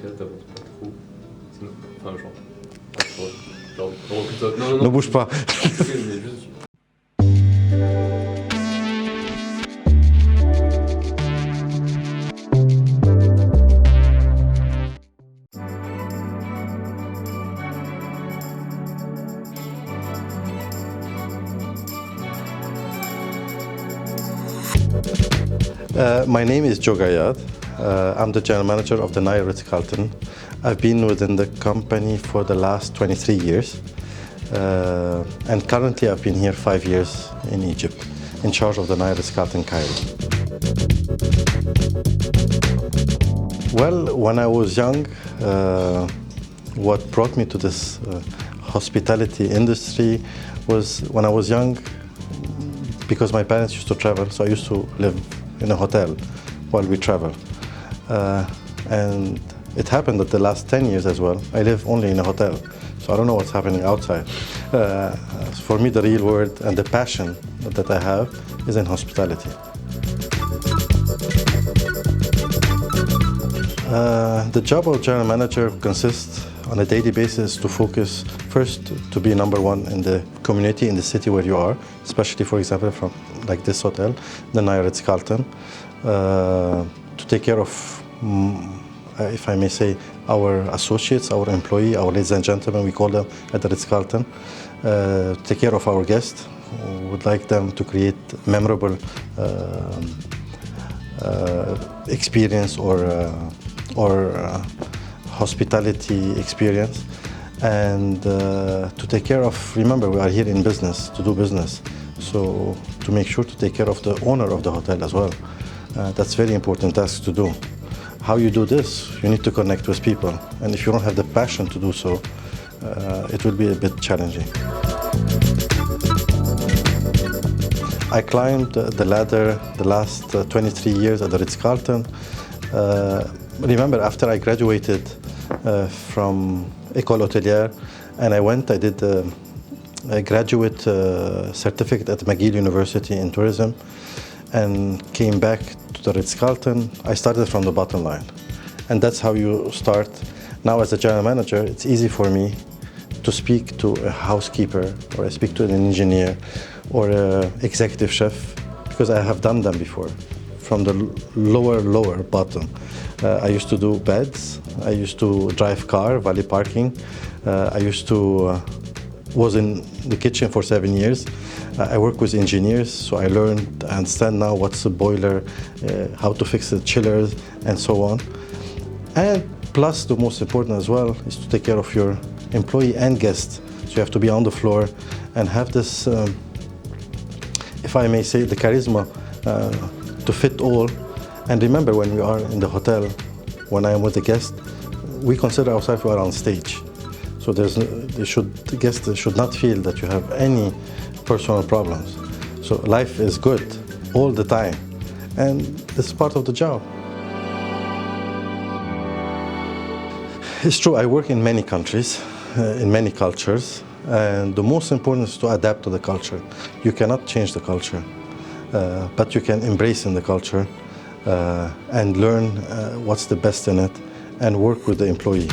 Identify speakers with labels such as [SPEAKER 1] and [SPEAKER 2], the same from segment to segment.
[SPEAKER 1] cas, t'avances pas trop. Sinon, enfin, genre, pas trop. Genre, non, non,
[SPEAKER 2] Ne bouge pas.
[SPEAKER 1] Ok, mais juste.
[SPEAKER 2] My name is Joe Ghayad. I'm the general manager of the Nile Ritz Carlton. I've been within the company for the last 23 years. And currently I've been here 5 years in Egypt, in charge of the Nile Ritz Carlton Cairo. Well, when I was young, what brought me to this hospitality industry was when I was young, because my parents used to travel, so I used to live in a hotel while we travel. And it happened that the last 10 years as well, I live only in a hotel, so I don't know what's happening outside. For me, the real world and the passion that I have is in hospitality. The job of general manager consists on a daily basis to focus first to be number one in the community, in the city where you are, especially, for example, from like this hotel, the Nile Ritz Carlton, to take care of, if I may say, our associates, our employee, our ladies and gentlemen, we call them at the Ritz Carlton, take care of our guests. We would like them to create memorable experience or hospitality experience, and to take care of, remember, we are here in business, to do business, so to make sure to take care of the owner of the hotel as well. That's very important task to do. How you do this? You need to connect with people, and if you don't have the passion to do so, it will be a bit challenging. I climbed the ladder the last 23 years at the Ritz Carlton. Remember, after I graduated from École Hôtelière, and I did a graduate certificate at McGill University in tourism, and came back to the Ritz Carlton. I started from the bottom line, and that's how you start. Now, as a general manager, it's easy for me to speak to a housekeeper, or I speak to an engineer, or an executive chef, because I have done them before, from the lower bottom. I used to do beds, I used to drive car, valet parking, was in the kitchen for 7 years. I work with engineers, so I learned, I understand now what's a boiler, how to fix the chillers, and so on. And plus, the most important as well is to take care of your employee and guests. So you have to be on the floor and have this, if I may say, the charisma to fit all. And remember, when we are in the hotel, when I am with the guest, we consider ourselves we are on stage. So the guest should not feel that you have any personal problems. So life is good all the time, and it's part of the job. It's true, I work in many countries, in many cultures, and the most important is to adapt to the culture. You cannot change the culture, but you can embrace in the culture and learn what's the best in it and work with the employee.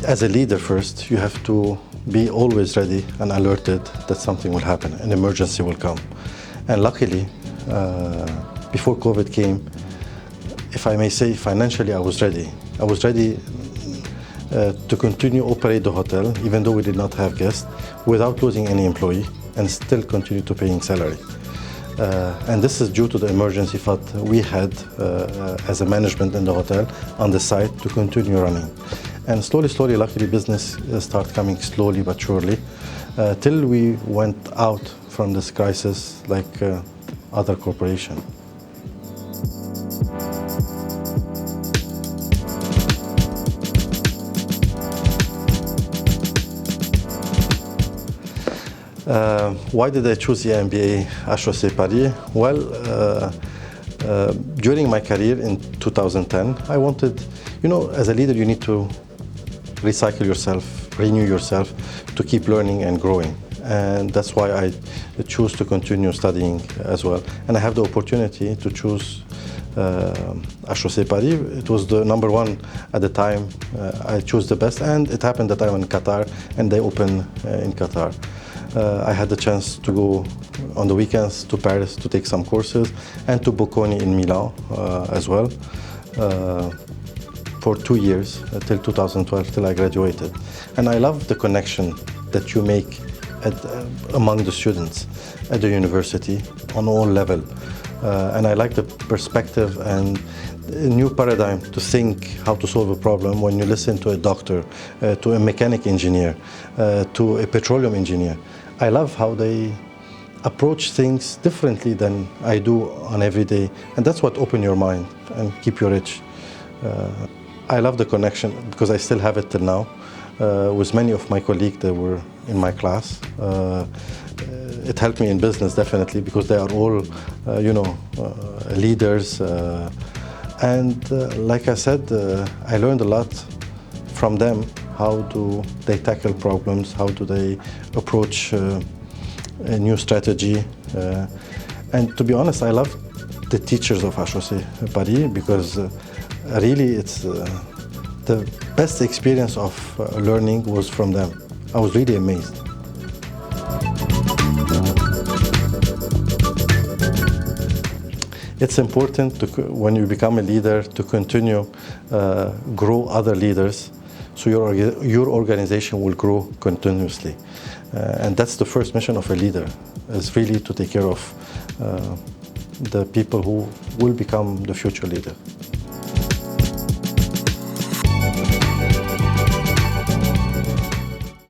[SPEAKER 2] As a leader first, you have to be always ready and alerted that something will happen, an emergency will come. And luckily, before COVID came, if I may say, financially I was ready. I was ready to continue operate the hotel, even though we did not have guests, without losing any employee, and still continue to paying salary. And this is due to the emergency fund we had as a management in the hotel on the site to continue running. And slowly, luckily, business started coming slowly but surely, till we went out from this crisis like other corporations. Why did I choose the MBA HEC Paris? Well, during my career in 2010, I wanted, as a leader, you need to recycle yourself, renew yourself, to keep learning and growing. And that's why I choose to continue studying as well. And I have the opportunity to choose HEC Paris. It was the number one at the time. I chose the best, and it happened that I'm in Qatar, and they open in Qatar. I had the chance to go on the weekends to Paris to take some courses, and to Bocconi in Milan as well, for 2 years, till 2012, till I graduated. And I love the connection that you make among the students at the university on all levels. And I like the perspective and a new paradigm to think how to solve a problem when you listen to a doctor, to a mechanic engineer, to a petroleum engineer. I love how they approach things differently than I do on every day. And that's what opens your mind and keep you rich. I love the connection because I still have it till now with many of my colleagues that were in my class. It helped me in business definitely because they are all, leaders. Like I said, I learned a lot from them. How do they tackle problems? How do they approach a new strategy? And to be honest, I love the teachers of HEC Paris because really it's the best experience of learning was from them. I was really amazed. It's important to, when you become a leader, to continue grow other leaders, so your organization will grow continuously. And that's the first mission of a leader, is really to take care of the people who will become the future leader.